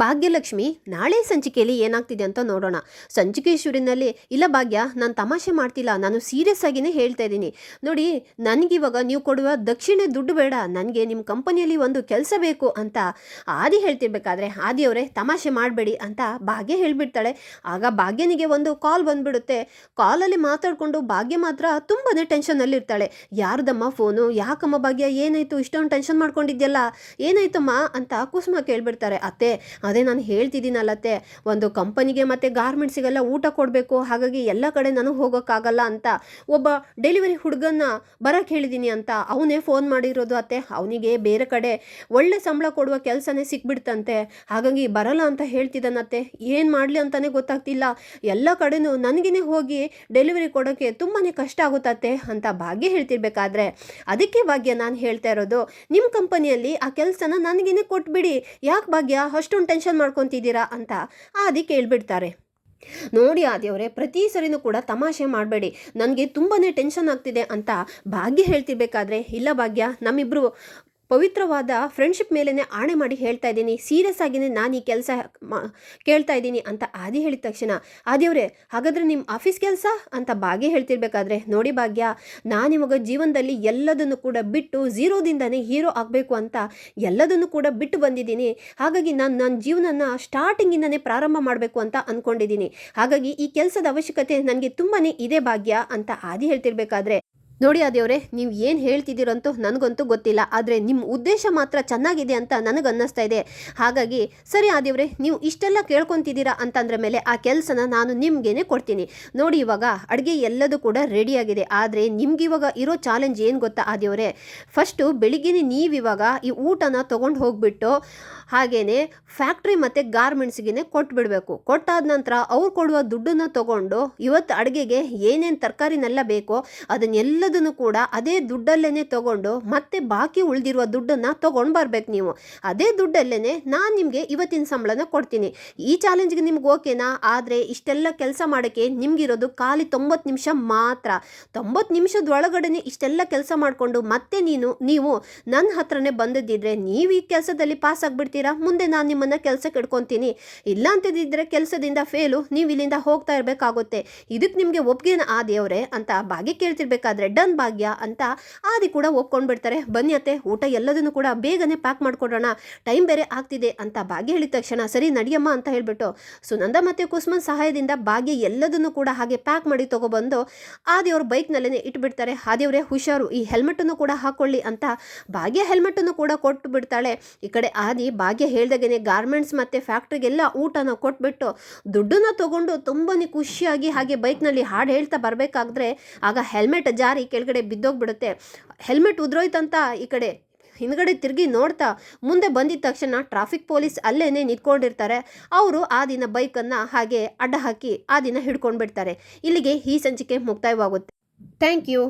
ಭಾಗ್ಯಲಕ್ಷ್ಮಿ ನಾಳೆ ಸಂಚಿಕೆಯಲ್ಲಿ ಏನಾಗ್ತಿದೆ ಅಂತ ನೋಡೋಣ. ಸಂಚಿಕೇಶ್ವರಿನಲ್ಲಿ ಇಲ್ಲ ಭಾಗ್ಯ, ನಾನು ತಮಾಷೆ ಮಾಡ್ತಿಲ್ಲ, ನಾನು ಸೀರಿಯಸ್ ಆಗಿನೇ ಹೇಳ್ತಾ ಇದ್ದೀನಿ. ನೋಡಿ, ನನಗಿವಾಗ ನೀವು ಕೊಡುವ ದಕ್ಷಿಣೆ ದುಡ್ಡು ಬೇಡ, ನನಗೆ ನಿಮ್ಮ ಕಂಪನಿಯಲ್ಲಿ ಒಂದು ಕೆಲಸ ಬೇಕು ಅಂತ ಆದಿ ಹೇಳ್ತಿರ್ಬೇಕಾದ್ರೆ ಆದಿಯವರೇ ತಮಾಷೆ ಮಾಡಬೇಡಿ ಅಂತ ಭಾಗ್ಯ ಹೇಳ್ಬಿಡ್ತಾಳೆ. ಆಗ ಭಾಗ್ಯನಿಗೆ ಒಂದು ಕಾಲ್ ಬಂದ್ಬಿಡುತ್ತೆ. ಕಾಲಲ್ಲಿ ಮಾತಾಡಿಕೊಂಡು ಭಾಗ್ಯ ಮಾತ್ರ ತುಂಬಾ ಟೆನ್ಷನ್ನಲ್ಲಿರ್ತಾಳೆ. ಯಾರ್ದಮ್ಮ ಫೋನು, ಯಾಕಮ್ಮ ಭಾಗ್ಯ, ಏನಾಯ್ತು, ಇಷ್ಟೊಂದು ಟೆನ್ಷನ್ ಮಾಡ್ಕೊಂಡಿದ್ಯಲ್ಲ, ಏನಾಯ್ತಮ್ಮ ಅಂತ ಕುಸುಮ ಕೇಳ್ಬಿಡ್ತಾರೆ. ಅತ್ತೆ, ಅದೇ ನಾನು ಹೇಳ್ತಿದ್ದೀನಲ್ಲತ್ತೆ, ಒಂದು ಕಂಪನಿಗೆ ಮತ್ತು ಗಾರ್ಮೆಂಟ್ಸಿಗೆಲ್ಲ ಊಟ ಕೊಡಬೇಕು, ಹಾಗಾಗಿ ಎಲ್ಲ ಕಡೆ ನಾನು ಹೋಗೋಕ್ಕಾಗಲ್ಲ ಅಂತ ಒಬ್ಬ ಡೆಲಿವರಿ ಹುಡುಗನ್ನ ಬರೋಕ್ಕೆ ಹೇಳಿದ್ದೀನಿ ಅಂತ ಅವನೇ ಫೋನ್ ಮಾಡಿರೋದು ಅತ್ತೆ. ಅವನಿಗೆ ಬೇರೆ ಕಡೆ ಒಳ್ಳೆ ಸಂಬಳ ಕೊಡುವ ಕೆಲಸನೇ ಸಿಕ್ಬಿಡ್ತಂತೆ, ಹಾಗಾಗಿ ಬರಲ್ಲ ಅಂತ ಹೇಳ್ತಿದ್ದಾನತ್ತೆ. ಏನು ಮಾಡಲಿ ಅಂತಲೇ ಗೊತ್ತಾಗ್ತಿಲ್ಲ, ಎಲ್ಲ ಕಡೆನೂ ನನಗೇ ಹೋಗಿ ಡೆಲಿವರಿ ಕೊಡೋಕ್ಕೆ ತುಂಬಾ ಕಷ್ಟ ಆಗುತ್ತತ್ತೆ ಅಂತ ಭಾಗ್ಯ ಹೇಳ್ತಿರ್ಬೇಕಾದ್ರೆ, ಅದಕ್ಕೆ ಭಾಗ್ಯ ನಾನು ಹೇಳ್ತಾ ಇರೋದು, ನಿಮ್ಮ ಕಂಪನಿಯಲ್ಲಿ ಆ ಕೆಲಸನ ನನಗೇನೆ ಕೊಟ್ಬಿಡಿ, ಯಾಕೆ ಭಾಗ್ಯ ಅಷ್ಟೊಂದು ಟೆನ್ಷನ್ ಮಾಡ್ಕೊತಿದ್ದೀರಾ ಅಂತ ಆದಿ ಕೇಳ್ಬಿಡ್ತಾರೆ. ನೋಡಿ ಆದಿಯವರೇ, ಪ್ರತಿ ಸರಿನೂ ಕೂಡ ತಮಾಷೆ ಮಾಡಬೇಡಿ, ನನಗೆ ತುಂಬಾ ಟೆನ್ಷನ್ ಆಗ್ತಿದೆ ಅಂತ ಭಾಗ್ಯ ಹೇಳ್ತಿರ್ಬೇಕಾದ್ರೆ, ಇಲ್ಲ ಭಾಗ್ಯ, ನಮ್ಮಿಬ್ರು ಪವಿತ್ರವಾದ ಫ್ರೆಂಡ್ಶಿಪ್ ಮೇಲೇ ಆಣೆ ಮಾಡಿ ಹೇಳ್ತಾ ಇದ್ದೀನಿ, ಸೀರಿಯಸ್ ಆಗಿನೇ ನಾನು ಈ ಕೆಲಸ ಕೇಳ್ತಾ ಇದ್ದೀನಿ ಅಂತ ಆದಿ ಹೇಳಿದ ತಕ್ಷಣ, ಆದಿಯವರೇ ಹಾಗಾದರೆ ನಿಮ್ಮ ಆಫೀಸ್ ಕೆಲಸ ಅಂತ ಭಾಗ್ಯ ಹೇಳ್ತಿರ್ಬೇಕಾದ್ರೆ, ನೋಡಿ ಭಾಗ್ಯ, ನಾನಿವಾಗ ಜೀವನದಲ್ಲಿ ಎಲ್ಲದನ್ನು ಕೂಡ ಬಿಟ್ಟು ಝೀರೋದಿಂದನೇ ಹೀರೋ ಆಗಬೇಕು ಅಂತ ಎಲ್ಲದನ್ನು ಕೂಡ ಬಿಟ್ಟು ಬಂದಿದ್ದೀನಿ, ಹಾಗಾಗಿ ನಾನು ನನ್ನ ಜೀವನನ ಸ್ಟಾರ್ಟಿಂಗಿಂದನೇ ಪ್ರಾರಂಭ ಮಾಡಬೇಕು ಅಂತ ಅಂದ್ಕೊಂಡಿದ್ದೀನಿ, ಹಾಗಾಗಿ ಈ ಕೆಲಸದ ಅವಶ್ಯಕತೆ ನನಗೆ ತುಂಬಾ ಇದೆ ಭಾಗ್ಯ ಅಂತ ಆದಿ ಹೇಳ್ತಿರ್ಬೇಕಾದ್ರೆ, ನೋಡಿ ಆದಿಯವರೇ, ನೀವು ಏನು ಹೇಳ್ತಿದ್ದೀರಂತೂ ನನಗಂತೂ ಗೊತ್ತಿಲ್ಲ, ಆದರೆ ನಿಮ್ಮ ಉದ್ದೇಶ ಮಾತ್ರ ಚೆನ್ನಾಗಿದೆ ಅಂತ ನನಗೆ ಅನ್ನಿಸ್ತಾ ಇದೆ, ಹಾಗಾಗಿ ಸರಿ ಆದಿಯವರೇ, ನೀವು ಇಷ್ಟೆಲ್ಲ ಕೇಳ್ಕೊತಿದ್ದೀರಾ ಅಂತಂದ್ರೆ ಮೇಲೆ ಆ ಕೆಲಸನ ನಾನು ನಿಮಗೇನೆ ಕೊಡ್ತೀನಿ. ನೋಡಿ, ಇವಾಗ ಅಡುಗೆ ಎಲ್ಲದೂ ಕೂಡ ರೆಡಿಯಾಗಿದೆ, ಆದರೆ ನಿಮ್ಗಿವಾಗ ಇರೋ ಚಾಲೆಂಜ್ ಏನು ಗೊತ್ತಾ ಆದಿಯವರೇ, ಫಸ್ಟು ಬೆಳಿಗ್ಗೆನೇ ನೀವಿವಾಗ ಈ ಊಟನ ತೊಗೊಂಡು ಹೋಗ್ಬಿಟ್ಟು ಹಾಗೇನೆ ಫ್ಯಾಕ್ಟ್ರಿ ಮತ್ತು ಗಾರ್ಮೆಂಟ್ಸ್ಗೆ ಕೊಟ್ಬಿಡಬೇಕು. ಕೊಟ್ಟಾದ ನಂತರ ಅವ್ರು ಕೊಡುವ ದುಡ್ಡನ್ನು ತೊಗೊಂಡು ಇವತ್ತು ಅಡುಗೆಗೆ ಏನೇನು ತರಕಾರಿನೆಲ್ಲ ಬೇಕೋ ಅದನ್ನೆಲ್ಲದನ್ನು ಕೂಡ ಅದೇ ದುಡ್ಡಲ್ಲೇ ತೊಗೊಂಡು ಮತ್ತೆ ಬಾಕಿ ಉಳಿದಿರುವ ದುಡ್ಡನ್ನು ತೊಗೊಂಡು ಬರಬೇಕು. ನೀವು ಅದೇ ದುಡ್ಡಲ್ಲೇ ನಾನು ನಿಮಗೆ ಇವತ್ತಿನ ಸಂಬಳನ ಕೊಡ್ತೀನಿ. ಈ ಚಾಲೆಂಜ್ಗೆ ನಿಮ್ಗೆ ಓಕೆನಾ? ಆದರೆ ಇಷ್ಟೆಲ್ಲ ಕೆಲಸ ಮಾಡೋಕ್ಕೆ ನಿಮಗಿರೋದು ಖಾಲಿ 90 ನಿಮಿಷ ಮಾತ್ರ. 90 ನಿಮಿಷದೊಳಗಡೆ ಇಷ್ಟೆಲ್ಲ ಕೆಲಸ ಮಾಡಿಕೊಂಡು ಮತ್ತೆ ನೀವು ನನ್ನ ಹತ್ರನೇ ಬಂದಿದ್ದಿದ್ರೆ ನೀವು ಈ ಕೆಲಸದಲ್ಲಿ ಪಾಸ್ ಆಗಿಬಿಡ್ತೀರಾ, ಮುಂದೆ ನಾನು ನಿಮ್ಮನ್ನು ಕೆಲಸಕ್ಕೆ ಇಟ್ಕೊತೀನಿ, ಇಲ್ಲ ಅಂತಿದ್ದರೆ ಕೆಲಸದಿಂದ ಫೇಲು, ನೀವು ಇಲ್ಲಿಂದ ಹೋಗ್ತಾ ಇರಬೇಕಾಗುತ್ತೆ. ಇದಕ್ಕೆ ನಿಮಗೆ ಒಪ್ಪಿಗೆನ ಆದಿಯವರೇ ಅಂತ ಭಾಗ್ಯ ಕೇಳ್ತಿರ್ಬೇಕಾದ್ರೆ, ಡನ್ ಭಾಗ್ಯ ಅಂತ ಆದಿ ಕೂಡ ಒಪ್ಕೊಂಡ್ಬಿಡ್ತಾರೆ. ಬನ್ನಿ ಅತ್ತೆ, ಊಟ ಎಲ್ಲದನ್ನು ಕೂಡ ಬೇಗನೆ ಪ್ಯಾಕ್ ಮಾಡ್ಕೊಡೋಣ, ಟೈಮ್ ಬೇರೆ ಆಗ್ತಿದೆ ಅಂತ ಭಾಗ್ಯ ಹೇಳಿದ ತಕ್ಷಣ, ಸರಿ ನಡಿಯಮ್ಮ ಅಂತ ಹೇಳ್ಬಿಟ್ಟು ಸುನಂದ ಮತ್ತು ಕುಸುಮನ್ ಸಹಾಯದಿಂದ ಭಾಗ್ಯ ಎಲ್ಲದನ್ನು ಕೂಡ ಹಾಗೆ ಪ್ಯಾಕ್ ಮಾಡಿ ತಗೊಬಂದು ಆದಿಯವ್ರ ಬೈಕ್ನಲ್ಲೇ ಇಟ್ಬಿಡ್ತಾರೆ. ಆದಿಯವರೇ ಹುಷಾರು, ಈ ಹೆಲ್ಮೆಟನ್ನು ಕೂಡ ಹಾಕೊಳ್ಳಿ ಅಂತ ಭಾಗ್ಯ ಹೆಲ್ಮೆಟನ್ನು ಕೂಡ ಕೊಟ್ಟು ಬಿಡ್ತಾಳೆ. ಈ ಕಡೆ ಆದಿ ಭಾಗ್ಯ ಹೇಳ್ದಾಗೇನೆ ಗಾರ್ಮೆಂಟ್ಸ್ ಮತ್ತು ಫ್ಯಾಕ್ಟ್ರಿಗೆಲ್ಲ ಊಟನ ಕೊಟ್ಬಿಟ್ಟು ದುಡ್ಡನ್ನ ತೊಗೊಂಡು ತುಂಬಾ ಖುಷಿಯಾಗಿ ಹಾಗೆ ಬೈಕ್ನಲ್ಲಿ ಹಾಡು ಹೇಳ್ತಾ ಬರಬೇಕಾದ್ರೆ ಆಗ ಹೆಲ್ಮೆಟ್ ಜಾರಿ ಕೆಳಗಡೆ ಬಿದ್ದೋಗ್ಬಿಡುತ್ತೆ. ಹೆಲ್ಮೆಟ್ ಉದ್ರೋಯ್ತಂತ ಈ ಕಡೆ ಹಿಂದ್ಗಡೆ ತಿರುಗಿ ನೋಡ್ತಾ ಮುಂದೆ ಬಂದಿದ್ದ ತಕ್ಷಣ ಟ್ರಾಫಿಕ್ ಪೊಲೀಸ್ ಅಲ್ಲೇನೆ ನಿಂತ್ಕೊಂಡಿರ್ತಾರೆ. ಅವರು ಆ ದಿನ ಬೈಕನ್ನು ಹಾಗೆ ಅಡ್ಡ ಹಾಕಿ ಆ ದಿನ ಹಿಡ್ಕೊಂಡು ಬಿಡ್ತಾರೆ. ಇಲ್ಲಿಗೆ ಈ ಸಂಚಿಕೆ ಮುಕ್ತಾಯವಾಗುತ್ತೆ. Thank you.